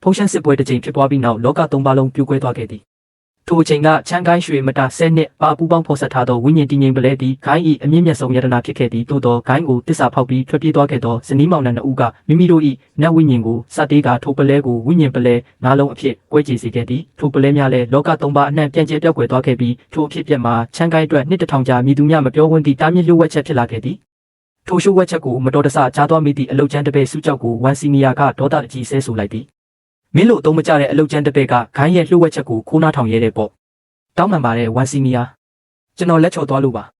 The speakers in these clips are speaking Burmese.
ဖုန်ရှန်စစ်ပွဲတစ်ချိန်ဖြစ်ပွားပြီးနောက်လောကသုံးပါလုံးပြိုကွဲသွားခဲ့သည်ထိုအချိန်ကချမ်းကိုင်းရွှေမတာ10နှစ်ပါပူပေါင်းဖော်ဆက်ထားသောဝိညာဉ်တည်ငြိမ်ပလဲသည်ဂိုင်း၏အမြင့်မြတ်ဆုံးယတနာဖြစ်ခဲ့သည်သို့သောဂိုင်းကိုတစ္ဆာဖောက်ပြီးထွက်ပြေးသွားခဲ့သောဇနီးမောင်နှံနှစ်ဦးကမိမိတို့၏နတ်ဝိညာဉ်ကိုစတေးကထိုပလဲကိုဝိညာဉ်ပလဲငါးလုံးအဖြစ်ကွဲကြေစေခဲ့သည်ထိုပလဲများလည်းလောကသုံးပါအနှံ့ပြန့်ကျဲပြောက်ကွယ်သွားခဲ့ပြီးထိုအဖြစ်ပြက်မှာချမ်းကိုင်းအတွက်နှစ်တစ်ထောင်ကြာမြည်သူများမပြောဝန်းသည့်တားမြစ်လျှို့ဝှက်ချက်ဖြစ်လာခဲ့သည်ထိုလျှို့ဝှက်ချက်ကိုမတော်တဆကြားသွားမိသည့်အလုတ်ကျန်းတပည့်စုကြောက်ကိုဝန်စီနီယာကဒေါသအကြီးဆဲဆိုလိုက်သည်မင်းတို့အသုံးမကျတဲ့အလုတ်ကျန်းတပည့်ကဂိုင်းရဲ့လျှို့ဝှက်ချက်ကိုခိုးနှားထောင်ရဲတဲ့ပေါ့တောင်းပန်ပါတယ်ဝန်စီနီယာကျွန်တော်လက်ချော်သွားလို့ပ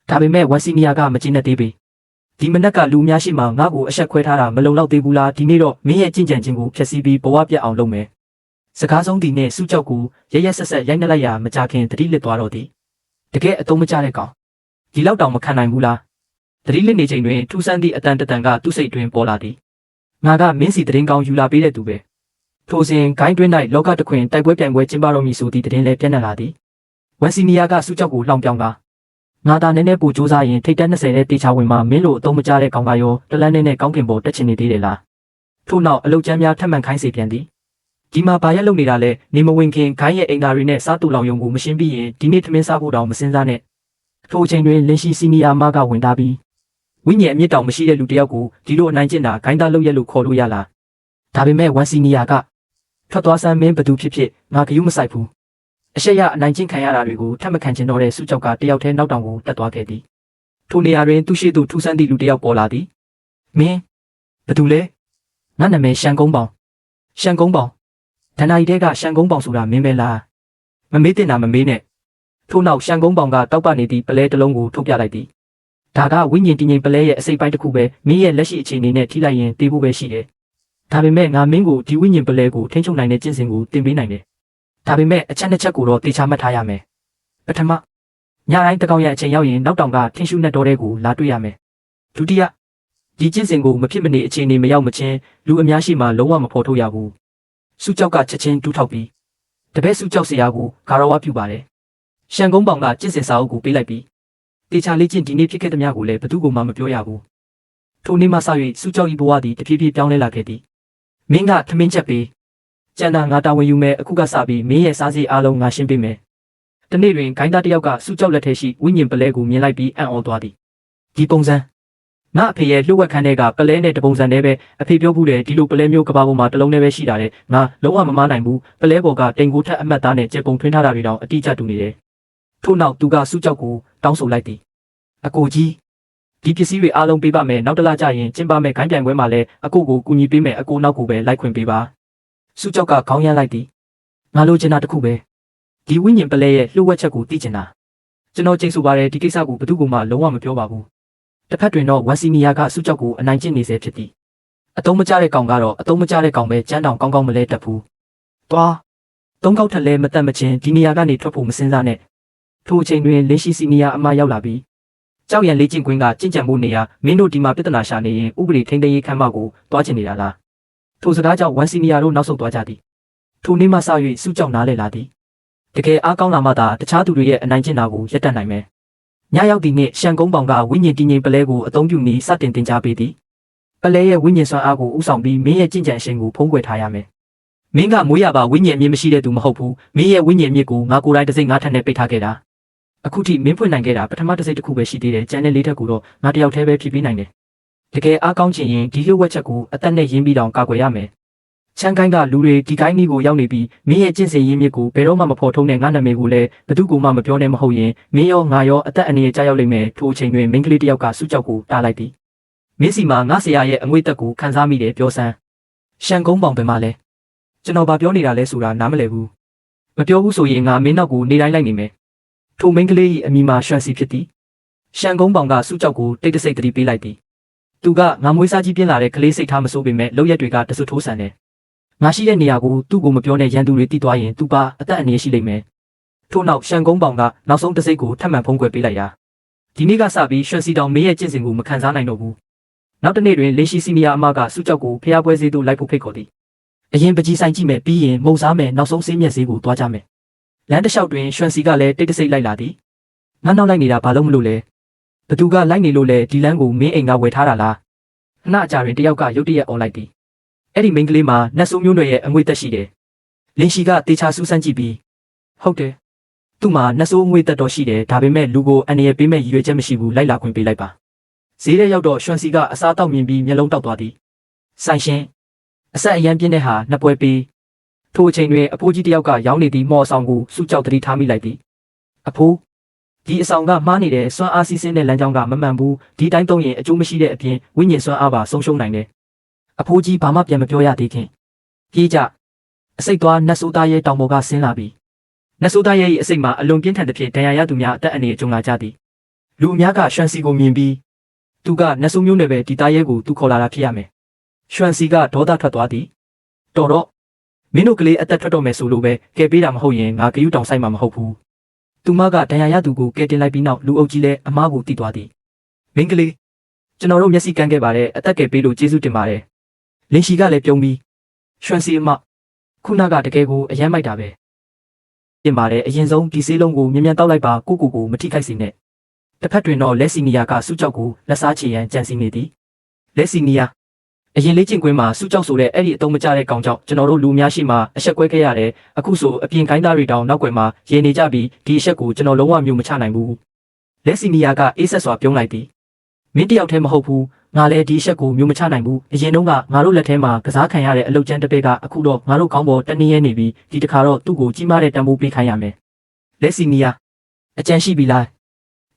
ါဒါပေမဲ့ဝန်စီနီယာကမကျေနပ်သေးပေဒီမနက်ကလူများရှိမှငါ့ကိုအဆက်ခွဲထားတာမလုံလောက်သေးဘူးလားဒီနေ့တော့မင်းရဲ့ကြင်ကြံခြင်းကိုဖျက်ဆီးပြီးဘဝပြတ်အောင်လုပ်မယ်စကားဆုံးဒီနဲ့စုကြောက်ကိုရရဆက်ဆက်ရိုက်နှက်လိုက်ရမကြခင်တတိလစ်သွားတော့သည်တကယ်အသုံးမကျတဲ့ကောင်ဒီလောက်တောင်မခံနိုင်ဘူးလားတတိလစ်နေချိန်တွင်ထူးဆန်းသည့်အတန်တန်ကသူ့စိတ်တွင်ပေါ်လာသည်ငါကမင်းစီတရင်ကောင်ယူလာပေးတဲ့သူပဲထိုစဉ်ဂိုင်းတွင်း၌လောကတခွင်တိုက်ပွဲပြိုင်ပွဲကျင်းပတော်မူဆိုသည့်တရင်လည်းပြန့်နှံ့လာသည်ဝန်စီနီယာကစုကြောက်ကိုလှောင်ပြောင်းကာငါသာနည်းနည်းပိုစူးစားရင်ထိတ်တက်20တဲ့တေချာဝင်မှာမင်းတို့အသုံးမကျတဲ့ကောင်ကရောတလန်းနဲ့ကောင်းကင်ပေါ်တက်ချင်နေသေးတယ်လားထို့နောက်အလုတ်ကျမ်းများထပ်မံခိုင်းစေပြန်သည်ဒီမှာဘာရက်လုပ်နေတာလဲနေမဝင်ခင်ခိုင်းရဲ့အိမ်သားတွေနဲ့စားတူလောင်ယုံကိုမရှင်းပြီးရင်ဒီနေ့ထမင်းစားဖို့တောင်မစင်စားနဲ့ထိုအချိန်တွင်လင်းရှိစီနီယာမကဝင်သားပြီးဝိညာဉ်အမြင့်တောင်မရှိတဲ့လူတစ်ယောက်ကိုဒီလိုအနိုင်ကျင့်တာဂိုင်းသားလုပ်ရက်လို့ခေါ်လို့ရလားဒါပေမဲ့ဝန်စီနီယာကထွက်သွားစမ်းမင်းဘသူဖြစ်ငါဂယုမဆိုင်ဘူးအရှက်ရအနိုင်ကျင့်ခံရတာတွေကိုထပ်မခံချင်တော့တဲ့စုကြောက်ကတယောက်တည်းနောက်တောင်ကိုတက်သွားခဲ့သည်ထိုနေရာတွင်သူရှိသူထူးဆန်းသည့်လူတစ်ယောက်ပေါ်လာသည်မင်းဘသူလဲငါနာမည်ရှန်ကုန်းပေါင်ရှန်ကုန်းပေါင်ဒဏ္ဍာရီတဲကရှန်ကုန်းပေါင်ဆိုတာမင်းပဲလားမမေးတင်တာမမေးနဲ့ထို့နောက်ရှန်ကုန်းပေါင်ကတောက်ပနေသည့်ပလဲတစ်လုံးကိုထုတ်ပြလိုက်သည်ဒါကဝိညာဉ်တည်ငြိမ်ပလဲရဲ့အစိပ်ပိုင်းတစ်ခုပဲမင်းရဲ့လက်ရှိအခြေအနေနဲ့ထိလိုက်ရင်တေးဖို့ပဲရှိတယ်ဒါပေမဲ့ငါမင်းကိုဒီဝိညာဉ်ပလဲကိုထိန်းချုပ်နိုင်တဲ့ကျင့်စဉ်ကိုသင်ပေးနိုင်တယ်ဒါပေမဲ့အချက်နှစ်ချက်ကိုတော့တေချာမှတ်ထားရမယ်ပထမညတိုင်းတကောင်ရဲ့အချိန်ရောက်ရင်နောက်တောင်ကထင်းရှုနဲ့တော်တဲ့ကိုလာတွေ့ရမယ်ဒုတိယဒီကျင့်စဉ်ကိုမဖြစ်မနေအခြေအနေမရောက်မချင်းလူအများရှိမှလုံးဝမဖော်ထုတ်ရဘူးစုကြောက်ကချက်ချင်းတူးထောက်ပြီးတပည့်စုကြောက်စရာကိုဂါရဝပြုပါတယ်ရှန်ကုန်းပေါင်ကကျင့်စဉ်စာအုပ်ကိုပေးလိုက်ပြီးတေချာလေးကျင့်ဒီနေ့ဖြစ်ခဲ့တဲ့များကိုလည်းဘသူကမှမပြောရဘူးထိုနေ့မှစ၍စုကြောက်ဤဘဝသည်တဖြည်းဖြည်းပြောင်းလဲလာခဲ့သည်မင်းကထမင်းချက်ပေးကျန်တာငါတာဝန်ယူမယ်အခုကစပြီးမင်းရဲ့စားစည်အားလုံးငါရှင်းပေးမယ်တနေ့တွင်ဂိုင်းသားတစ်ယောက်ကစုကြောက်လက်ထဲရှိဝိညာဉ်ပလဲကိုမြင်လိုက်ပြီးအံ့ဩသွားသည်ဒီပုံစံငါအဖေရဲ့လှုပ်ဝက်ခန်းထဲကပလဲနဲ့တပုံစံတည်းပဲအဖေပြောဘူးတယ်ဒီလိုပလဲမျိုးကဘာပေါ်မှာတစ်လုံးတည်းပဲရှိတာတဲ့ငါလုံးဝမမားနိုင်ဘူးပလဲပေါ်ကတိမ်ကိုထက်အမတ်သားနဲ့ကြေပုံထွင်းထားတာတွေတောင်အတိအကျတူနေတယ်ထို့နောက်သူကစုကြောက်ကိုတောင်းဆိုလိုက်သည်အကိုကြီးဒီပစ္စည်းတွေအားလုံးပေးပါမယ်နောက်တစ်လကြာရင်ကျင်းပမယ်ဂိုင်းပြိုင်ပွဲမှာလည်းအကိုကိုကူညီပေးမယ်အကိုနောက်ကိုပဲလိုက်ခွင့်ပေးပါစုကြောက်ကခေါင်းရမ်းလိုက်သည်ငါလိုချင်တာတစ်ခုပဲဒီဝိညာဉ်ပလဲရဲ့လှုပ်ဝက်ချက်ကိုသိချင်တာကျွန်တော်ကြိတ်ဆိုပါတယ်ဒီကိစ္စကိုဘယ်သူမှလုံးဝမပြောပါဘူးတစ်ဖက်တွင်တော့ဝန်စီနီယာကစုကြောက်ကိုအနိုင်ကျင့်နေစေဖြစ်သည်အတုံးမကျတဲ့ကောင်ကတော့အတုံးမကျတဲ့ကောင်ပဲကျန်းတောင်ကောင်းကောင်းမလဲတတ်ဘူးသွားသုံးကောက်ထက်လဲမတတ်မချင်းဒီနေရာကနေထွက်ဖို့မစင်စားနဲ့ထိုအချိန်တွင်လင်းရှိစီနီယာအမရောက်လာပြီးကြောက်ရံလေးကျင့်ကွင်းကကြင်ကြံမှုနေရာမင်းတို့ဒီမှာပြဿနာရှာနေရင်ဥပဒေထိန်းသိမ်းရေးခန်းမကိုတွားချင်နေတာလားထိုစကားကြောင့်ဝန်စီနီယာတို့နောက်ဆုတ်သွားကြသည်ထိုနေ့မှစ၍စုကြောက်နားလည်လာသည်တကယ်အားကောင်းလာမှသာတခြားသူတွေရဲ့အနိုင်ကျင့်တာကိုရပ်တန့်နိုင်မယ်ညရောက်သည့်နေ့ရှန်ကုန်းပေါင်ကဝိညာဉ်တည်ငြိမ်ပလဲကိုအသုံးပြုနေစတင်တင်ကြားပေးသည်ပလဲရဲ့ဝိညာဉ်စွမ်းအားကိုဥဆောင်ပြီးမင်းရဲ့ကြင်ကြံရှင်ကိုဖုံးကွယ်ထားရမယ်မင်းကမွေးရပါဝိညာဉ်အမြင့်မရှိတဲ့သူမဟုတ်ဘူးမင်းရဲ့ဝိညာဉ်အမြင့်ကိုငါကိုယ်တိုင်တစ်စိတ်ငါထက်နဲ့ပိတ်ထားခဲ့တာအခုထိမင်းဖွင့်နိုင်ခဲ့တာပထမတစ်စိတ်တစ်ခုပဲရှိသေးတယ်ကျန်တဲ့လေးထက်ကိုတော့ငါတယောက်တည်းပဲဖြည့်ပေးနိုင်တယ်တကယ်အားကောင်းချင်ရင်ဒီလျှို့ဝှက်ချက်ကိုအသက်နဲ့ရင်းပြီးတောင်ကာကွယ်ရမယ်ချမ်းကိုင်းကလူတွေဒီကိုင်းကြီးကိုရောက်နေပြီးမင်းရဲ့ကျင့်စဉ်ရင်းမြစ်ကိုဘယ်တော့မှမဖော်ထုတ်နဲ့ငါနာမည်ကိုလည်းဘသူကမှမပြောနဲ့မဟုတ်ရင်မင်းရောငါရောအသက်အန္တရာယ်ကြောက်ရောက်လိမ့်မယ်ထိုအချိန်တွင်မိန်းကလေးတစ်ယောက်ကစုကြောက်ကိုတားလိုက်သည်မင်းစီမှာငါဆရာရဲ့အငွေ့သက်ကိုခံစားမိတယ်ပြောစမ်းရှန်ကုန်းပေါင်ပင်မလဲကျွန်တော်ဘာပြောနေတာလဲဆိုတာနားမလည်ဘူးမပြောဘူးဆိုရင်ငါမင်းနောက်ကိုနေတိုင်းလိုက်နေမယ်ထိုမိန်းကလေး၏အမိမှာရွှန်စီဖြစ်သည်ရှန်ကုန်းပေါင်ကစုကြောက်ကိုတိတ်တဆိတ်တတိပေးလိုက်သည်သူကငါမွေးစားကြီးပြင်းလာတဲ့ကလေးစိတ်ထားမစိုးပေမဲ့လောက်ရက်တွေကတဆွထိုးဆန်တယ်ငါရှိတဲ့နေရာကိုသူ့ကိုမပြောနဲ့ရန်သူတွေတီးသွားရင်သူပါအသက်အန္တရာယ်ရှိလိမ့်မယ်ထို့နောက်ရှန်ကုန်းပေါင်ကနောက်ဆုံးတစိတ်ကိုထပ်မံဖုံးကွယ်ပေးလိုက်ရာဒီနေ့ကစပြီးရွှန်စီတောင်မင်းရဲ့ကျင့်စဉ်ကိုမခံစားနိုင်တော့ဘူးနောက်တစ်နေ့တွင်လေးရှိစီနီယာအမကစုကြောက်ကိုဖျားပွဲဈေးသို့လိုက်ဖို့ဖိတ်ခေါ်သည်အရင်ပကြီးဆိုင်ကြည့်မယ်ပြီးရင်မုံစားမယ်နောက်ဆုံးဆေးမြက်ဈေးကိုတွားကြမယ်လမ်းတစ်လျှောက်တွင်ရွှန်စီကလည်းတိတ်တဆိတ်လိုက်လာသည်ငါနောက်လိုက်နေတာဘာလို့မလို့လဲဘသူကလိုက်နေလို့လဲဒီလမ်းကိုမင်းအိမ်ကဝယ်ထားတာလားခဏအကြာတွင်တယောက်ကရုတ်တရက်អော်လိုက်သည် အဲ့ဒီမိန်းကလေးမှာနတ်ဆိုးမျိုးနွယ်ရဲ့အငွေသက်ရှိတယ်လင်းရှိကတေချာစူးစမ်းကြည့်ပြီးဟုတ်တယ်သူ့မှာနတ်ဆိုးအငွေသက်တော်ရှိတယ်ဒါပေမဲ့လူကိုအန္တရာယ်ပေးမဲ့ရည်ရွယ်ချက်မရှိဘူးလိုက်လာခွင့်ပေးလိုက်ပါဈေးထဲရောက်တော့ရွှန်စီကအစားတောက်မြင်ပြီးမျက်လုံးတောက်သွားသည်ဆိုင်ရှင်အဆက်အရန်ပြင်းတဲ့ဟာနှစ်ပွဲပေးထိုအချိန်တွင်အဖိုးကြီးတယောက်ကရောင်းနေသည့်မော်အဆောင်ကိုစုကြောက်တတိထားမိလိုက်သည်အဖိုးဒီအဆောင်ကမှားနေတဲ့စွမ်းအားစီးဆင်းတဲ့လမ်းကြောင်းကမမှန်ဘူးဒီတိုင်းသုံးရင်အကျိုးမရှိတဲ့အပြင်ဝိညာဉ်စွမ်းအားပါဆုံးရှုံးနိုင်တယ်အဖိုးကြီးဘာမှပြန်မပြောရသေးခင်ပြေးကြအစိတ်သွားနတ်ဆိုးသားရဲ့တောင်ပေါ်ကဆင်းလာပြီးနတ်ဆိုးသားရဲ့အစိတ်မှာအလွန်ပြင်းထန်သဖြင့်ဒဏ်ရာရသူများအသက်အန္တရာယ်ကြုံလာကြသည်လူအများကရွှန်စီကိုမြင်ပြီးသူကနတ်ဆိုးမျိုးနဲ့ပဲဒီသားရဲကိုသူခေါ်လာတာဖြစ်ရမယ်ရွှန်စီကဒေါသထွက်သွားသည်တော်တော့မင်းတို့ကလေးအသက်ထွက်တော့မယ်ဆိုလို့ပဲကဲပေးတာမဟုတ်ရင်ငါဂယုတောင်ဆိုင်မှာမဟုတ်ဘူးသူမကဒဏ်ရာရသူကိုကဲတင်လိုက်ပြီးနောက်လူအုပ်ကြီးလည်းအမားကိုတီးသွားသည်မင်းကလေးကျွန်တော်တို့မျက်စိကန်းခဲ့ပါတယ်အသက်ကယ်ပေးလို့ကျေးဇူးတင်ပါတယ်လင်းရှိကလည်းပြုံးပြီးရွှန်စီအမခုနကတကယ်ကိုအယမ်းမိုက်တာပဲတင်ပါတယ်အရင်ဆုံးဒီဆေးလုံးကိုမြ мян တောက်လိုက်ပါကိုမထိခိုက်စေနဲ့တစ်ဖက်တွင်တော့လက်စီနီယာကစုကြောက်ကိုလက်စားချေရန်ကြံစည်နေသည်လက်စီနီယာအရင်လေးချင်းကွင်းမှာစုကြောက်ဆိုတဲ့အဲ့ဒီအတုံးမကျတဲ့ကောင်ကြောင့်ကျွန်တော်တို့လူများရှိမှအဆက်ကွဲခဲ့ရတယ်အခုဆိုအပြင်ခိုင်းသားတွေတောင်နောက်ွယ်မှာရေနေကြပြီးဒီအဆက်ကိုကျွန်တော်လုံးဝမျိုးမချနိုင်ဘူးလက်စီနီယာကအေးဆက်စွာပြုံးလိုက်သည်မင်းတယောက်တည်းမဟုတ်ဘူးငါလည်းဒီအဆက်ကိုမျိုးမချနိုင်ဘူးအရင်တုန်းကငါတို့လက်ထဲမှာကစားခံရတဲ့အလုတ်ကျန်းတစ်ပေကအခုတော့ငါတို့ခေါင်းပေါ်တနည်းရဲနေပြီးဒီတခါတော့သူ့ကိုကြီးမားတဲ့တံပိုးပေးခိုင်းရမယ်လက်စီနီယာအကြံရှိပြီလား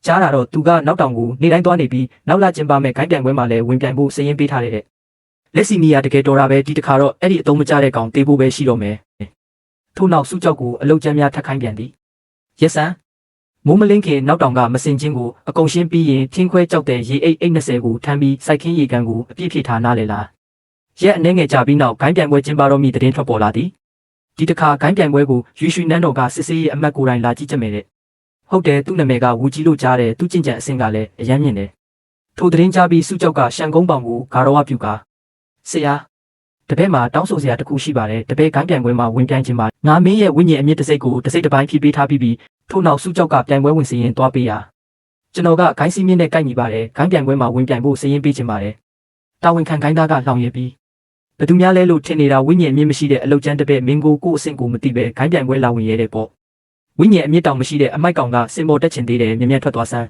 ကြားတာတော့သူကနောက်တောင်ကိုနေတိုင်းသွားနေပြီးနောက်လာကျင်းပမဲ့ဂိုင်းပြိုင်ပွဲမှာလည်းဝင်ပြိုင်ဖို့စည်ရင်းပေးထားတဲ့လက်စီနီယာတကယ်တော်တာပဲဒီတခါတော့အဲ့ဒီအတုံးမကျတဲ့ကောင်တေးဖို့ပဲရှိတော့မယ်ထို့နောက်စုကြောက်ကိုအလုတ်ကျန်းများထပ်ခိုင်းပြန်သည်ရက်စံမိုးမလင်းခင်နောက်တောင်ကမစင်ချင်းကိုအကုန်ရှင်းပြီးရင်ထင်းခွဲကြောက်တဲ့ရေအိတ်20ကိုထမ်းပြီးစိုက်ခင်းရေကန်ကိုအပြည့်ဖြည့်ထားနားလေလားရက်အနှဲငယ်ကြပြီးနောက်ဂိုင်းပြိုင်ပွဲကျင်းပတော့မိသတင်းထွက်ပေါ်လာသည်ဒီတခါဂိုင်းပြိုင်ပွဲကိုရွှေရွှေနန်းတော်ကစစ်စေးရဲ့အမတ်ကိုယ်တိုင်လာကြည့်ကြမယ်တဲ့ဟုတ်တယ်သူ့နာမည်ကဝူကြီးလို့ကြားတယ်သူ့ကျင့်ကြံအဆင့်ကလည်းအယမ်းမြင့်တယ်ထိုသတင်းကြားပြီးစုကြောက်ကရှန်ကုန်းပေါင်ကိုဂါရဝပြုကာဆရာတပည့်မှာတောင်းဆိုစရာတခုရှိပါတယ်တပည့်ဂိုင်းပြိုင်ပွဲမှာဝင်ပြိုင်ခြင်းမှာငါမင်းရဲ့ဝိညာဉ်အမြင့်တစိတ်ကိုတစိတ်တစ်ပိုင်းဖြည့်ပေးထားပြီးထို့နောက်စုကြောက်ကပြိုင်ပွဲဝင်စီရင်သွားပေးရကျွန်တော်ကဂိုင်းစီးမြင့်နဲ့ကိုက်ညီပါတယ်ဂိုင်းပြိုင်ပွဲမှာဝင်ပြိုင်ဖို့စီရင်ပေးခြင်းပါတယ်တာဝန်ခံဂိုင်းသားကလောင်ရပြီးဘယ်သူများလဲလို့ထင်နေတာဝိညာဉ်အမြင့်မရှိတဲ့အလုတ်ကျန်းတပည့်မင်းကိုအဆင့်ကိုမသိပဲဂိုင်းပြိုင်ပွဲလာဝင်ရတဲ့ပေါ့ဝိညာဉ်အမြင့်တောင်မရှိတဲ့အမိုက်ကောင်ကစင်ပေါ်တက်ချင်သေးတယ်မြင်မြတ်ထွက်သွားစမ်း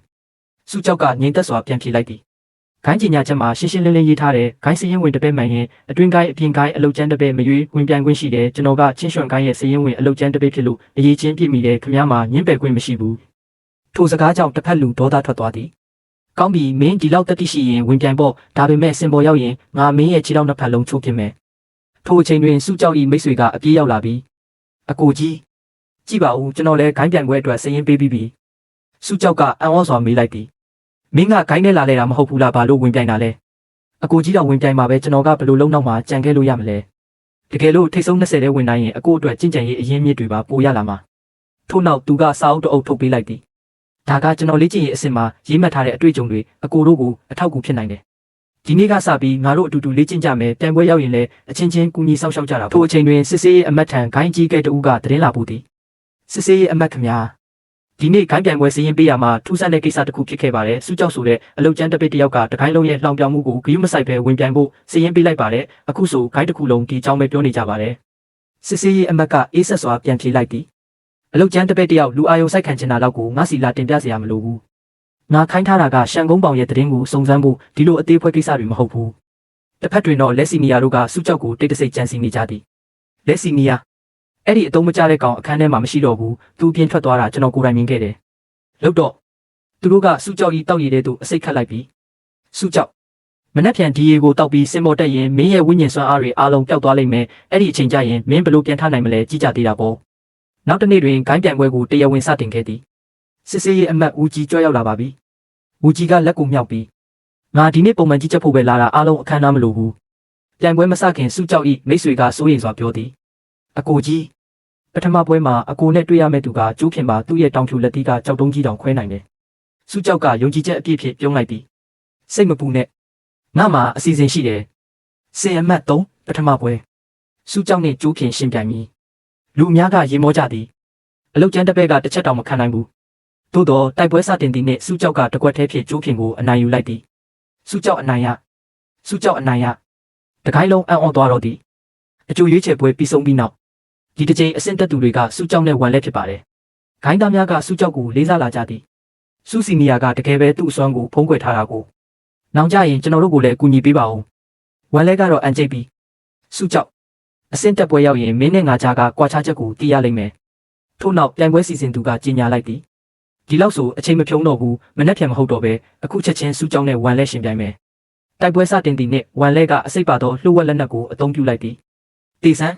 စုကြောက်ကငြိမ်သက်စွာပြန်ဖြေလိုက်သည်ဂိုင်းကျင်ညာချက်မှာရှင်းရှင်းလင်းလင်းရေးထားတဲ့ဂိုင်းစရင်ဝင်တပည့်မှန်ရင်အတွင်းဂိုင်းအပြင်ဂိုင်းအလုတ်ကျန်းတပည့်မရွေးဝင်ပြိုင်ခွင့်ရှိတယ်ကျွန်တော်ကချင်းရွှန်ဂိုင်းရဲ့စရင်ဝင်အလုတ်ကျန်းတပည့်ဖြစ်လို့အရေးချင်းပြည့်မိတယ်ခင်ဗျားမှာညှင်းပယ်ခွင့်မရှိဘူးထိုစကားကြောင့်တစ်ဖက်လူဒေါသထွက်သွားသည်ကောင်းပြီမင်းဒီလောက်တက်တိရှိရင်ဝင်ပြိုင်ပေါ့ဒါပေမဲ့စင်ပေါ်ရောက်ရင်ငါမင်းရဲ့ခြေထောက်နှစ်ဖက်လုံးချိုးပြမယ်ထိုအချိန်တွင်စုကြောက်ဤမိတ်ဆွေကအပြေးရောက်လာပြီးအကိုကြီးကြည့်ပါဦးကျွန်တော်လည်းဂိုင်းပြိုင်ပွဲအတွက်စရင်ပေးပြီးပြီစုကြောက်ကအံ့ဩစွာမေးလိုက်သည်မင်းကဂိုင်းနဲ့လာလဲတာမဟုတ်ဘူးလားဘာလို့ဝင်ပြိုင်တာလဲအကိုကြီးတော့ဝင်ပြိုင်မှာပဲကျွန်တော်ကဘယ်လိုလုံးနောက်မှာကြံခဲ့လို့ရမလဲတကယ်လို့ထိတ်ဆုံး20တဲ့ဝင်တိုင်းရင်အကိုအတွက်ကြင်ကြံရေးအရင်မြစ်တွေပါပိုရလာမှာထို့နောက်သူကစာအုပ်တအုပ်ထုတ်ပေးလိုက်သည်ဒါကကျွန်တော်လေ့ကျင့်ရေးအဆင့်မှာရေးမှတ်ထားတဲ့အတွေ့အကြုံတွေအကိုတို့ကိုအထောက်အကူဖြစ်နိုင်တယ်ဒီနေ့ကစပြီးငါတို့အတူတူလေ့ကျင့်ကြမယ်ပြိုင်ပွဲရောက်ရင်လည်းအချင်းချင်းကူညီဆောင်ရှောက်ကြတာထို့အချိန်တွင်စစ်စေးရေးအမတ်ထံဂိုင်းကြီးကဲတူကသတင်းလာပို့သည်စစ်စေးရေးအမတ်ခင်ဗျာဒီနေ့ဂိုင်းပြိုင်ပွဲစီရင်ပေးရမှာထူးဆန်းတဲ့ကိစ္စတစ်ခုဖြစ်ခဲ့ပါတယ်စုကြောက်ဆိုတဲ့အလုတ်ကျန်းတပည့်တယောက်ကတခိုင်းလုံးရဲ့လှောင်ပြောင်မှုကိုဂရုမစိုက်ပဲဝင်ပြိုင်ဖို့စီရင်ပေးလိုက်ပါတယ်အခုဆိုဂိုင်းတစ်ခုလုံးဒီအကြောင်းပဲပြောနေကြပါတယ်စစ်စေးရေးအမတ်ကအေးဆက်စွာပြန်ဖြေလိုက်သည်အလုတ်ကျန်းတပည့်တယောက်လူအာယုံစိုက်ခံချင်တာတော့ကိုငါစီလာတင်ပြစရာမလိုဘူးငါခိုင်းထားတာကရှန်ကုန်းပေါင်ရဲ့သတင်းကိုစုံစမ်းဖို့ဒီလိုအသေးဖွဲကိစ္စတွေမဟုတ်ဘူးတစ်ဖက်တွင်တော့လက်စီနီယာတို့ကစုကြောက်ကိုတိတ်တဆိတ်ကြံစီနေကြသည်လက်စီနီယာအဲ့ဒီအတုံးမကျတဲ့ကောင်အခန်းထဲမှာမရှိတော့ဘူးသူပြင်းထွက်သွားတာကျွန်တော်ကိုယ်တိုင်မြင်ခဲ့တယ်လို့တော့သူတို့ကစုကြောက်ကြီးတောက်ရည်တဲ့သူအစိတ်ခတ်လိုက်ပြီးစုကြောက်မနှက်ပြန်ဒီရေကိုတောက်ပြီးစင်ပေါ်တက်ရင်မင်းရဲ့ဝိညာဉ်စွမ်းအားတွေအားလုံးပျောက်သွားလိမ့်မယ်အဲ့ဒီအချိန်ကျရင်မင်းဘယ်လိုပြန်ထနိုင်မလဲကြည့်ကြသေးတာပေါ့နောက်တစ်နေ့တွင်ဂိုင်းပြိုင်ပွဲကိုတရားဝင်စတင်ခဲ့သည်စစ်စေးရေးအမတ်ဦးကြီးကြွရောက်လာပါပြီဦးကြီးကလက်ကိုမြောက်ပြီးငါဒီနေ့ပုံမှန်ကြီးချက်ဖို့ပဲလာတာအားလုံးအခမ်းအနားမလိုဘူးပြိုင်ပွဲမစခင်စုကြောက်ဤမိတ်ဆွေကစိုးရိမ်စွာပြောသည်အကိုကြီးပထမပွဲမှာအကိုနဲ့တွေ့ရမယ့်သူကကျိုးခင်ပါသူ့ရဲ့တောင်ဖြူလက်သီးကကြောက်တုံးကြီးတောင်ခွဲနိုင်တယ်။စုကြောက်ကယုံကြည်ချက်အပြည့်ဖြင့်ပြုံးလိုက်သည်။စိတ်မပူနဲ့ငါမှအစီအစဉ်ရှိတယ်။စင်အမတ်3ပထမပွဲစုကြောက်နဲ့ကျိုးခင်ရှင်ပြိုင်မည်။လူအများကရေမောကြသည်။အလုတ်ကျန်းတပည့်ကတစ်ချက်တောင်မခံနိုင်ဘူး။သို့တော့တိုက်ပွဲစတင်သည့်နေ့စုကြောက်ကတကွက်သေးဖြင့်ကျိုးခင်ကိုအနိုင်ယူလိုက်သည်။စုကြောက်အနိုင်ရ။စုကြောက်အနိုင်ရ။တခိုင်းလုံးအံ့ဩသွားတော့သည် အကျိုးရွေးချယ်ပွဲပြီးဆုံးပြီးနောက်ဒီတစ်ချိန်အဆင့်တက်သူတွေကစုကြောက်နဲ့ဝန်လဲဖြစ်ပါတယ်။ဂိုင်းသားများကစုကြောက်ကိုလေးစားလာကြသည်။စုစီနီယာကတကယ်ပဲသူ့အစွမ်းကိုဖုံးကွယ်ထားတာကိုနောင်ကြရင်ကျွန်တော်တို့ကိုလည်းအကူအညီပေးပါဦး။ဝန်လဲကတော့အန်ကျိတ်ပြီးစုကြောက်အဆင့်တက်ပွဲရောက်ရင်မင်းနဲ့ငါကြားကကွာခြားချက်ကိုသိရလိမ့်မယ်။ထို့နောက်ပြိုင်ပွဲစီစဉ်သူကကြီးညာလိုက်သည်။ဒီလောက်ဆိုအချိန်မဖြုံးတော့ဘူးမနှက်ဖြန်မဟုတ်တော့ပဲအခုချက်ချင်းစုကြောက်နဲ့ဝန်လဲရှင်ပြိုင်မယ်။တိုက်ပွဲစတင်သည့်နေ့ဝန်လဲကအစိပ်ပါသောလှုပ်ဝက်လက်နက်ကိုအသုံးပြုလိုက်သည်။တေဆန်း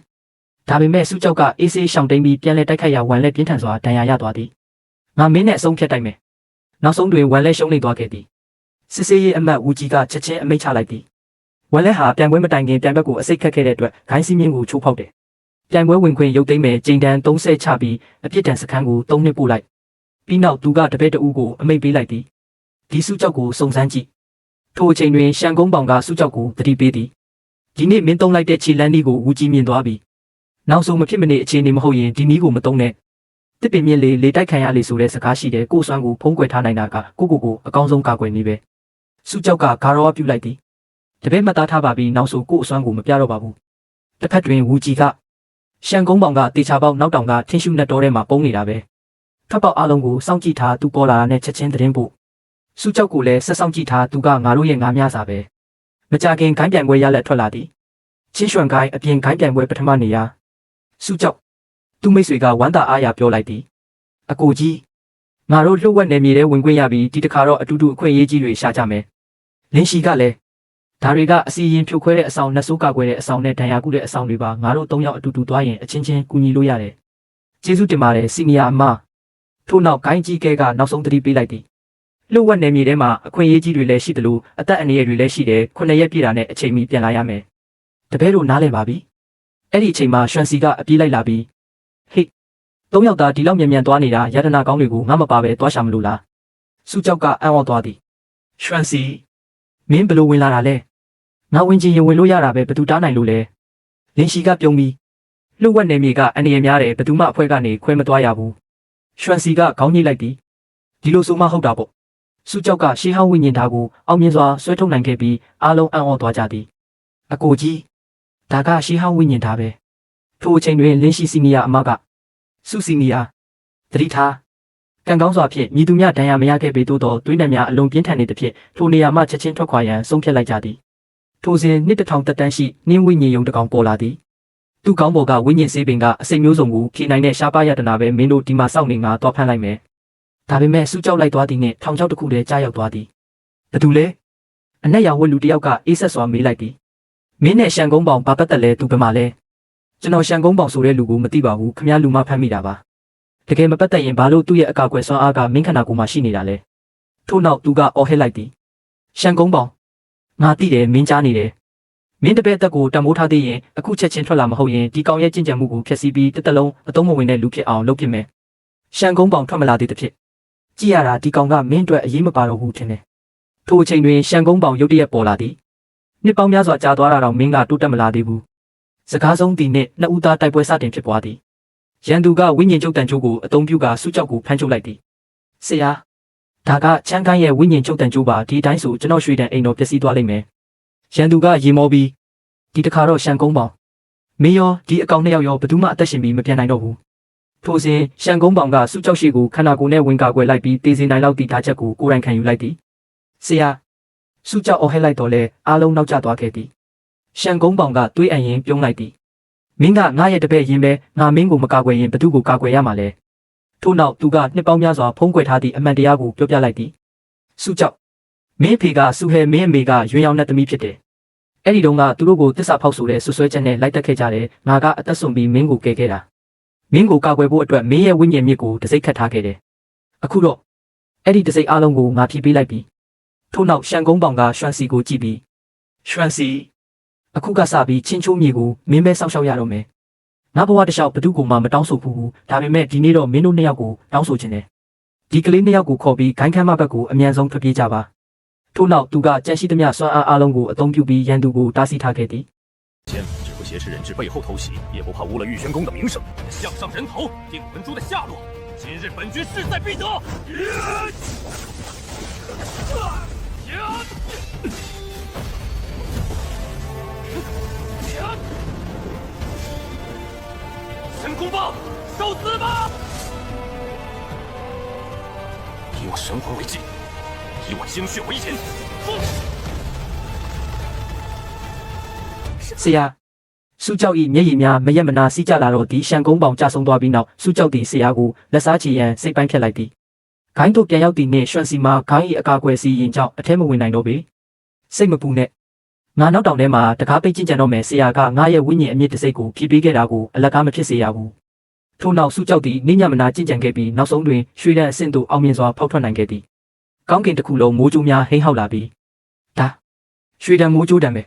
ဒါပေမဲ့စုကြောက်ကအေးဆေးရှောင်တိန်ပြီးပြန်လဲတိုက်ခိုက်ရာဝန်လဲပြင်းထန်စွာဒဏ်ရာရသွားသည်။ငါမင်းနဲ့အဆုံးဖြတ်တိုက်မယ်။နောက်ဆုံးတွင်ဝန်လဲရှုံးနေသွားခဲ့သည်။စစ်စေးရေးအမတ်ဝူကြီးကချက်ချင်းအမိန့်ချလိုက်သည်။ဝန်လဲဟာပြိုင်ပွဲမတိုင်ခင်ပြိုင်ဘက်ကိုအစိတ်ခတ်ခဲ့တဲ့အတွက်ဂိုင်းစီးမြင့်ကိုချိုးဖောက်တယ်။ပြိုင်ပွဲဝင်ခွင့်ရုပ်သိမ်းမဲ့ချိန်တန်း30ချပြီးအပြစ်ဒဏ်စခန်းကို3နှစ်ပို့လိုက်။ပြီးနောက်သူကတပည့်တဦးကိုအမိန့်ပေးလိုက်သည်။ဒီစုကြောက်ကိုစုံစမ်းကြည့်။ထိုအချိန်တွင်ရှန်ကုန်းပေါင်ကစုကြောက်ကိုတတိပေးသည်။ဒီနေ့မင်းသုံးလိုက်တဲ့ခြေလန်းဒီကိုဝူကြီးမြင်သွားပြီ။နောက်ဆုံးမဖြစ်မနေအခြေအနေမဟုတ်ရင်ဒီနည်းကိုမသုံးနဲ့တစ်ပင်မြင့်လေတိုက်ခံရလေဆိုတဲ့စကားရှိတယ်ကိုယ်စွမ်းကိုဖုံးကွယ်ထားနိုင်တာကကိုအကောင်းဆုံးကာကွယ်နည်းပဲစုကြောက်ကဂါရောပြုလိုက်သည်တပည့်မှတ်သားထားပါပြီနောက်ဆိုကိုယ်အစွမ်းကိုမပြတော့ပါဘူးတစ်ဖက်တွင်ဝူကြီးကရှန်ကုန်းပေါင်ကတေချာပေါက်နောက်တောင်ကထင်းရှုနဲ့တောထဲမှာပုံနေတာပဲထပ်ပေါက်အလုံးကိုစောင့်ကြည့်ထားသူပေါ်လာတာနဲ့ချက်ချင်းသတင်းပို့စုကြောက်ကိုလည်းဆက်ဆောင်ကြည့်ထားသူကငါတို့ရဲ့ငါးများစာပဲမကြခင်ခိုင်းပြိုင်ပွဲရလက်ထွက်လာသည်ချင်းရွှန်ခိုင်းအပြင်ခိုင်းပြိုင်ပွဲပထမနေရာစုကြောက်သူမိတ်ဆွေကဝမ်းသာအားရပြောလိုက်သည်အကိုကြီးငါတို့လှုပ်ဝက်နယ်မြေထဲဝင်ခွင့်ရပြီးဒီတခါတော့အတူတူအခွင့်အရေးကြီးတွေရှာကြမယ်လင်းရှိကလည်းဒါတွေကအစီရင်ဖြိုခွဲတဲ့အဆောင်နှဆိုးကကွယ်တဲ့အဆောင်နဲ့ဒဏ်ရာကုတဲ့အဆောင်တွေပါငါတို့၃ယောက်အတူတူသွားရင်အချင်းချင်းကူညီလို့ရတယ်ကျေးဇူးတင်ပါတယ်စီနီယာအမထို့နောက်ဂိုင်းကြီးကဲကနောက်ဆုံးသတိပေးလိုက်သည်လှုပ်ဝက်နယ်မြေထဲမှာအခွင့်အရေးကြီးတွေလည်းရှိတယ်လို့အသက်အန္တရာယ်တွေလည်းရှိတယ်9ရက်ပြည့်တာနဲ့အချိန်မီပြန်လာရမယ်တပည့်တို့နားလည်ပါပြီအဲ့ဒီအချိန်မှာရွှန်စီကအပြေးလိုက်လာပြီးဟေ့၃ယောက်သားဒီလောက်မြန်သွားနေတာယတနာကောင်းတွေကိုငါမပါပဲသွားရှာမလို့လားစုကြောက်ကအံ့ဩသွားသည်ရွှန်စီမင်းဘလို့ဝင်လာတာလဲငါဝင်ချင်ရင်ဝင်လို့ရတာပဲဘသူတားနိုင်လို့လဲလင်းရှိကပြုံးပြီးလှုပ်ဝက်နေမြေကအန္တရာယ်များတယ်ဘသူမှအဖွဲကနေခွဲမသွားရဘူးရွှန်စီကခေါင်းညှိလိုက်သည်ဒီလိုဆိုမှဟုတ်တာပေါ့စုကြောက်ကရှေးဟောင်းဝိညာဉ်သားကိုအောင်မြင်စွာဆွဲထုတ်နိုင်ခဲ့ပြီးအားလုံးအံ့ဩသွားကြသည်အကိုကြီးဒါကရှေးဟောင်းဝိညာဉ်သားပဲထိုအချိန်တွင်လင်းရှိစီနီယာအမကစုစီနီယာသတိထားကံကောင်းစွာဖြင့်မြည်သူများဒဏ်ရာမရခဲ့ပေသို့သောသွေးနံများအလွန်ပြင်းထန်နေသဖြင့်ထိုနေရာမှချက်ချင်းထွက်ခွာရန်ဆုံးဖြတ်လိုက်ကြသည်ထိုစဉ်နှစ်တစ်ထောင်တက်တန်းရှိနှင်းဝိညာဉ်ယုံတစ်ကောင်ပေါ်လာသည်သူ့ကောင်းပေါ်ကဝိညာဉ်စေးပင်ကအစိမ်မျိုးစုံကိုဖြေနိုင်တဲ့ရှားပါးရတနာပဲမင်းတို့ဒီမှာစောင့်နေငါတော့ဖမ်းလိုက်မယ်ဒါပေမဲ့စုကြောက်လိုက်သွားသည်နှင့်ထောင်ချောက်တစ်ခုတည်းကြားရောက်သွားသည်ဘသူလဲအနက်ရောင်ဝတ်လူတစ်ယောက်ကအေးဆက်စွာမေးလိုက်သည်မင်းနဲ့ရှန်ကုန်းပေါင်ဘာပတ်သက်လဲသူဘယ်မှာလဲကျွန်တော်ရှန်ကုန်းပေါင်ဆိုတဲ့လူကိုမသိပါဘူးခမည်းလူမဖမ်းမိတာပါတကယ်မပတ်သက်ရင်ဘာလို့သူ့ရဲ့အကာအကွယ်စွမ်းအားကမင်းခန္ဓာကိုယ်မှာရှိနေတာလဲထို့နောက်သူကအော်ဟစ်လိုက်သည်ရှန်ကုန်းပေါင်ငါသိတယ်မင်းကြားနေတယ်မင်းတပည့်အသက်ကိုတံမိုးထားသေးရင်အခုချက်ချင်းထွက်လာမဟုတ်ရင်ဒီကောင်ရဲ့ကြင်ကြံမှုကိုဖျက်ဆီးပြီးတစ်သက်လုံးအသုံးမဝင်တဲ့လူဖြစ်အောင်လုပ်ဖြစ်မယ်ရှန်ကုန်းပေါင်ထွက်မလာသေးတဲ့ဖြစ်ကြည့်ရတာဒီကောင်ကမင်းအတွက်အရေးမပါတော့ဘူးထင်တယ်ထိုအချိန်တွင်ရှန်ကုန်းပေါင်ရုတ်တရက်ပေါ်လာသည်နှစ်ပေါင်းများစွာကြာသွားတာတော့မင်းကတိုးတက်မလာသေးဘူးစကားဆုံးဒီနေ့နှစ်ဦးသားတိုက်ပွဲစတင်ဖြစ်ပွားသည်ရန်သူကဝိညာဉ်ချုပ်တန်ချိုးကိုအုံပြုကစုကြောက်ကိုဖမ်းချုပ်လိုက်သည်ဆရာဒါကချမ်းကိုင်းရဲ့ဝိညာဉ်ချုပ်တန်ချိုးပါဒီတိုင်းဆိုကျွန်တော်ရွှေတန်အိမ်တော်ပျက်စီးသွားလိမ့်မယ်ရန်သူကရေမောပြီးဒီတခါတော့ရှန်ကုန်းပေါင်မင်းရောဒီအကောင်နှစ်ယောက်ရောဘယ်သူမှအသက်ရှင်ပြီးမပြန်နိုင်တော့ဘူးထိုစဉ်ရှန်ကုန်းပေါင်ကစုကြောက်ရှိကိုခန္ဓာကိုယ်နဲ့ဝင်ကာကွယ်လိုက်ပြီးတေးစင်နိုင်လောက်တည်ထားချက်ကိုကိုယ်တိုင်ခံယူလိုက်သည်ဆရာစုကြောက်အော်ဟစ်လိုက်တော့လဲအားလုံးနောက်ကျသွားခဲ့သည်ရှန်ကုန်းပေါင်ကတွေးအံရင်ပြုံးလိုက်သည်မင်းကငါရဲ့တပည့်ရင်ပဲငါမင်းကိုမကာကွယ်ရင်ဘသူကိုကာကွယ်ရမှာလဲထို့နောက်သူကနှစ်ပေါင်းများစွာဖုံးကွယ်ထားသည့်အမှန်တရားကိုပြောပြလိုက်သည်စုကြောက်မင်းဖေကစုဟဲမင်းအမေကရွှေရောင်နဲ့သမီးဖြစ်တယ်အဲ့ဒီတုန်းကသူတို့ကိုတစ္ဆာဖောက်ဆိုတဲ့ဆွဆွဲချက်နဲ့လိုက်တက်ခဲ့ကြတယ်ငါကအသက်ဆုံးပြီးမင်းကိုကယ်ခဲ့တာမင်းကိုကာကွယ်ဖို့အတွက်မင်းရဲ့ဝိညာဉ်မြစ်ကိုတစိမ့်ခတ်ထားခဲ့တယ်အခုတော့အဲ့ဒီတစိမ့်အားလုံးကိုငါဖြည့်ပေးလိုက်ပြီထို့နောက်ရှန်ကုန်းပေါင်ကရွှန်စီကိုကြည့်ပြီးရွှန်စီအခုကစပြီးချင်းချိုးမြေကိုမင်းပဲစောင့်ရှောက်ရတော့မယ်ငါဘဝတစ်လျှောက်ဘသူ့ကိုမှမတောင်းဆိုဘူးဒါပေမဲ့ဒီနေ့တော့မင်းတို့နှစ်ယောက်ကိုတောင်းဆိုခြင်းတယ်ဒီကလေးနှစ်ယောက်ကိုခေါ်ပြီးဂိုင်းခမ်းမဘက်ကိုအမြန်ဆုံးထွက်ပြေးကြပါထို့နောက်သူကကြံရှိသမျှစွမ်းအားလုံးကိုအသုံးပြုပြီးရန်သူကိုတားဆီးထားခဲ့သည်先只不挟持人质背后偷袭，也不怕污了玉轩宫的名声。项上人头，定文珠的下落，今日本军势在必得。神功棒，受死吧！以我神魂为祭，以我精血为银，冲！ ဆရာစုကြောက်ဤမျက်ရည်များမရက်မနာစီးကြလာတော့ဒီရှန်ကုန်းပေါင်ကြဆုံးသွားပြီးနောက်စုကြောက်သည်ဆရာကိုလက်စားချီရန်စိတ်ပိုင်းဖြတ်လိုက်သည်ဂိုင်းတို့ပြန်ရောက်သည့်နေ့ရွှန်စီမှာဂိုင်း၏အကာအကွယ်စီရင်ကြောင့်အထဲမဝင်နိုင်တော့ပေစိတ်မပူနဲ့ငါနောက်တောင်ထဲမှာတကားပိတ်ကျင့်ကြံတော့မယ်ဆရာကငါရဲ့ဝိညာဉ်အမြင့်တစိတ်ကိုဖြည့်ပေးခဲ့တာကိုအလကားမဖြစ်စေရဘူးထို့နောက်စုကြောက်သည်နေညမနာကျင့်ကြံခဲ့ပြီးနောက်ဆုံးတွင်ရွှေတန်းအဆင့်သို့အောင်မြင်စွာဖောက်ထွက်နိုင်ခဲ့သည်ကောင်းကင်တစ်ခုလုံးမိုးကြိုးများဟိမ့်ဟောက်လာပြီးဒါရွှေတန်းမိုးကြိုးတံပဲ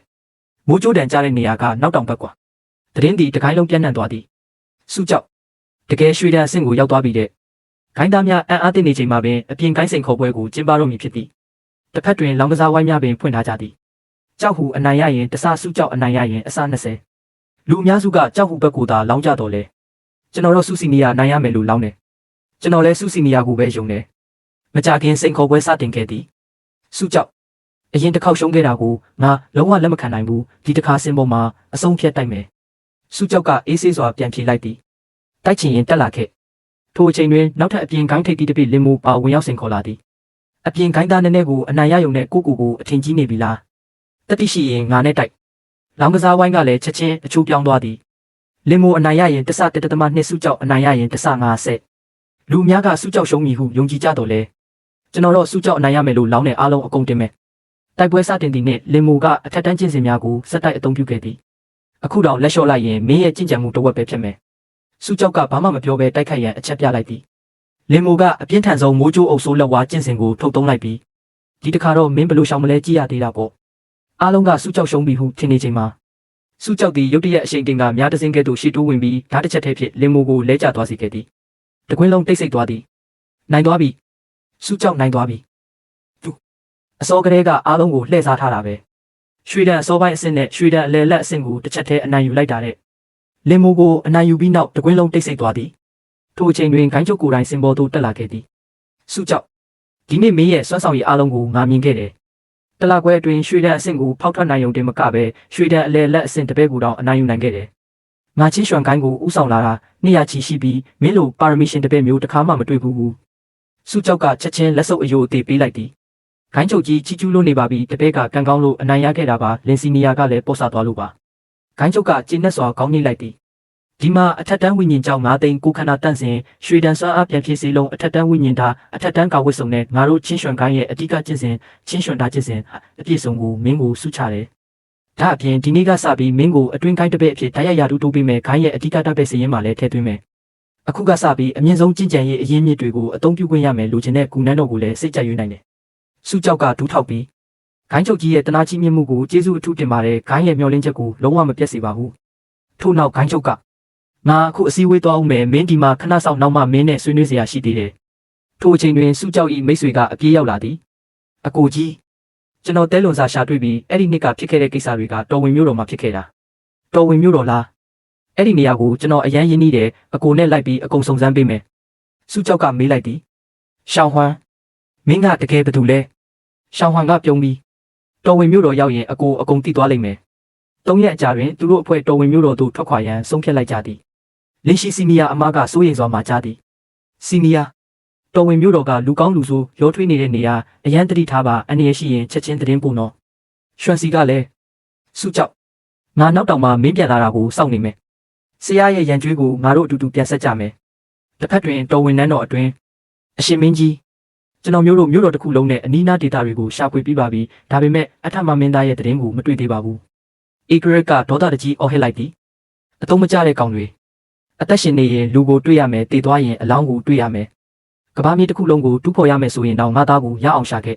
မိုးကြိုးတံကြားတဲ့နေရာကနောက်တောင်ဘက်ကွာတရင်သည်တကိုင်းလုံးပြန့်နှံ့သွားသည်စုကြောက်တကယ်ရွှေတန်းအဆင့်ကိုရောက်သွားပြီတဲ့ဂိုင်းသားများအံ့အားသင့်နေချိန်မှာပင်အပြင်ဂိုင်းစိန်ခေါ်ပွဲကိုကျင်းပတော့မည်ဖြစ်သည်တစ်ဖက်တွင်လောင်ကစားဝိုင်းများပင်ဖွင့်ထားကြသည်ကြောက်ဟူအနိုင်ရရင်တဆစုကြောက်အနိုင်ရရင်အစ20လူအများစုကကြောက်ဟူဘက်ကိုသာလောင်းကြတော့လေကျွန်တော်တို့စုစီနီယာနိုင်ရမယ်လို့လောင်းတယ်ကျွန်တော်လည်းစုစီနီယာကိုပဲယုံတယ်မကြခင်စိန်ခေါ်ပွဲစတင်ခဲ့သည်စုကြောက်အရင်တစ်ခေါက်ရှုံးခဲ့တာကိုငါလုံးဝလက်မခံနိုင်ဘူးဒီတစ်ခါစင်ပေါ်မှာအဆုံးဖြတ်တိုက်မယ်စုကြောက်ကအေးဆေးစွာပြန်ပြေးလိုက်သည်တိုက်ချင်ရင်တက်လာခဲ့ထိုအချိန်တွင်နောက်ထပ်အပြင်ဂိုင်းထိပ်တီးတစ်ပိလင်းမူပါဝင်ရောက်စင်ခေါ်လာသည်အပြင်ဂိုင်းသားနည်းနည်းကိုအနိုင်ရယုံနဲ့ကိုအထင်ကြီးနေပြီလားတတိရှိရင်ငါနဲ့တိုက်လောင်ကစားဝိုင်းကလည်းချက်ချင်းအချိုးပြောင်းသွားသည်လင်းမူအနိုင်ရရင်တဆတက်တမနှစ်စုကြောက်အနိုင်ရရင်တဆ50လူအများကစုကြောက်ရှုံးမည်ဟုယုံကြည်ကြတော့လေကျွန်တော်တော့စုကြောက်အနိုင်ရမယ်လို့လောင်းတဲ့အားလုံးအကုန်တင်မယ်တိုက်ပွဲစတင်သည့်နေ့လင်မိုကအထက်တန်းကျင့်စဉ်များကိုစက်တိုက်အသုံးပြုခဲ့သည်အခုတော့လက်လျှော့လိုက်ရင်မင်းရဲ့ကျင့်ကြံမှုတစ်ဝက်ပဲဖြစ်မယ်စုကြောက်ကဘာမှမပြောဘဲတိုက်ခိုက်ရန်အချက်ပြလိုက်သည်လင်မိုကအပြင်းထန်ဆုံးမိုးကြိုးအုပ်ဆိုးလက်ဝါးကျင့်စဉ်ကိုထုတ်သုံးလိုက်ပြီးဒီတစ်ခါတော့မင်းဘယ်လိုရှောင်မလဲကြည့်ရသေးတာပေါ့အားလုံးကစုကြောက်ရှုံးပြီဟုထင်နေချိန်မှာစုကြောက်သည်ရုတ်တရက်အရှိန်တင်ကများတစင်းကဲ့သို့ရှေ့တိုးဝင်ပြီးဓာတ်တစ်ချက်တည်းဖြင့်လင်မိုကိုလဲကျသွားစေခဲ့သည်တကွင်းလုံးတိတ်ဆိတ်သွားသည်နိုင်သွားပြီစုကြောက်နိုင်သွားပြီအစောကလေးကအားလုံးကိုလှည့်စားထားတာပဲရွှေတန်းအစောပိုင်းအဆင့်နဲ့ရွှေတန်းအလယ်လက်အဆင့်ကိုတစ်ချက်တည်းအနိုင်ယူလိုက်တာတဲ့လင်မိုကိုအနိုင်ယူပြီးနောက်တကွင်းလုံးတိတ်ဆိတ်သွားသည်ထိုအချိန်တွင်ဂိုင်းချုပ်ကိုယ်တိုင်စင်ပေါ်သို့တက်လာခဲ့သည်စုကြောက်ဒီနေ့မင်းရဲ့စွမ်းဆောင်ရည်အားလုံးကိုငါမြင်ခဲ့တယ်တလခွဲအတွင်းရွှေတန်းအဆင့်ကိုဖောက်ထွက်နိုင်ုံတင်မကပဲရွှေတန်းအလယ်လက်အဆင့်တစ်ပဲကိုတောင်အနိုင်ယူနိုင်ခဲ့တယ်ငါချင်းရွှန်ဂိုင်းကိုဥဆောင်လာတာ200ချီရှိပြီးမင်းလိုပါရမီရှင်တစ်ပဲမျိုးတစ်ခါမှမတွေ့ဘူးစုကြောက်ကချက်ချင်းလက်စုပ်အယိုးအသေးပေးလိုက်သည်ဂိုင်းချုပ်ကြီးချီကျူးလို့နေပါပြီတပည့်ကကန်ကောင်းလို့အနိုင်ရခဲ့တာပါလင်စီနီယာကလည်းပေါ်ဆသွားလို့ပါဂိုင်းချုပ်ကကျင်းနဲ့စွာကောင်းနေလိုက်သည်ဒီမှာအထက်တန်းဝိညာဉ်ကြောင့်9သိန်းကိုခန္ဓာတန့်စင်ရွှေတန်းစွမ်းအားပြန်ဖြည့်စေလုံးအထက်တန်းဝိညာဉ်ဓာအထက်တန်းကာဝတ်စုံနဲ့ငါတို့ချင်းရွှန်ကိုင်းရဲ့အဓိကကျင့်စဉ်ချင်းရွှန်ဓာကျင့်စဉ်အပြည့်စုံကိုမင်းကိုစုချတယ်ဒါအပြင်ဒီနေ့ကစပြီးမင်းကိုအတွင်းကိုင်းတစ်ပည့်အဖြစ်ဓာတ်ရိုက်ရာတူတိုးပေးမယ်ခိုင်းရဲ့အဓိကတပ်ပဲစီရင်မှလည်းထည့်သွင်းမယ်အခုကစပြီးအမြင့်ဆုံးကျင့်ကြံရေးအရင်းမြစ်တွေကိုအသုံးပြုခွင့်ရမယ်လိုချင်တဲ့ဂူနန်းတော်ကိုလည်းစိတ်ကြရွေးနိုင်တယ်စုကြောက်ကဒူးထောက်ပြီးဂိုင်းချုပ်ကြီးရဲ့တနာကြီးမြင့်မှုကိုကျေးဇူးအထူးတင်ပါတယ်ဂိုင်းရဲ့မျှော်လင့်ချက်ကိုလုံးဝမပြတ်စေပါဘူးထို့နောက်ဂိုင်းချုပ်ကငါအခုအစည်းအဝေးသွားအောင်မယ်မင်းဒီမှာခဏဆောင်နောက်မှမင်းနဲ့ဆွေးနွေးစရာရှိသေးတယ်ထိုအချိန်တွင်စုကြောက်၏မိတ်ဆွေကအပြေးရောက်လာသည်အကိုကြီးကျွန်တော်တဲလွန်စာရှာတွေ့ပြီးအဲ့ဒီနှစ်ကဖြစ်ခဲ့တဲ့ကိစ္စတွေကတော်ဝင်မျိုးတော်မှာဖြစ်ခဲ့တာတော်ဝင်မျိုးတော်လားအဲ့ဒီနေရာကိုကျွန်တော်အရန်ရင်းနှီးတယ်အကိုနဲ့လိုက်ပြီးအကုန်စုံစမ်းပေးမယ်စုကြောက်ကမေးလိုက်သည်ရှောင်းဟွမ်းမင်းကတကယ်ဘာတူလဲရှောင်းဟွမ်းကပြုံးပြီးတော်ဝင်မျိုးတော်ရောက်ရင်အကိုအကုန်တိသွားလိမ့်မယ်3ရက်အကြာတွင်သူတို့အဖွဲ့တော်ဝင်မျိုးတော်သို့ထွက်ခွာရန်ဆုံးဖြတ်လိုက်ကြသည်လင်းရှိစီနီယာအမကစိုးရိမ်စွာမှကြားသည်စီနီယာတော်ဝင်မျိုးတော်ကလူကောင်းလူဆိုးရောထွေးနေတဲ့နေရာအရန်တတိထားပါအနေရရှိရင်ချက်ချင်းသတင်းပို့နော်ရွှန်စီကလည်းစုကြောက်ငါနောက်တောင်မှမင်းပြန်လာတာကိုစောင့်နေမယ်ဆရာရဲ့ရန်ကြွေးကိုငါတို့အတူတူပြန်ဆက်ကြမယ်တစ်ဖက်တွင်တော်ဝင်နန်းတော်အတွင်းအရှင်မင်းကြီးကျွန်တော်မျိုးတော်တစ်ခုလုံးနဲ့အနီးနားဒေသတွေကိုရှာဖွေပြီးပါပြီဒါပေမဲ့အထမမင်းသားရဲ့သတင်းကိုမတွေ့သေးပါဘူးအေဂရက်ကဒေါသတကြီးအော်ဟစ်လိုက်သည်အသုံးမကျတဲ့ကောင်တွေအသက်ရှင်နေရင်လူကိုတွေ့ရမယ်တည်သွားရင်အလောင်းကိုတွေ့ရမယ်ကဘာမြေတစ်ခုလုံးကိုတူးဖော်ရမယ်ဆိုရင်တော့ငါသားကိုရအောင်ရှာခဲ့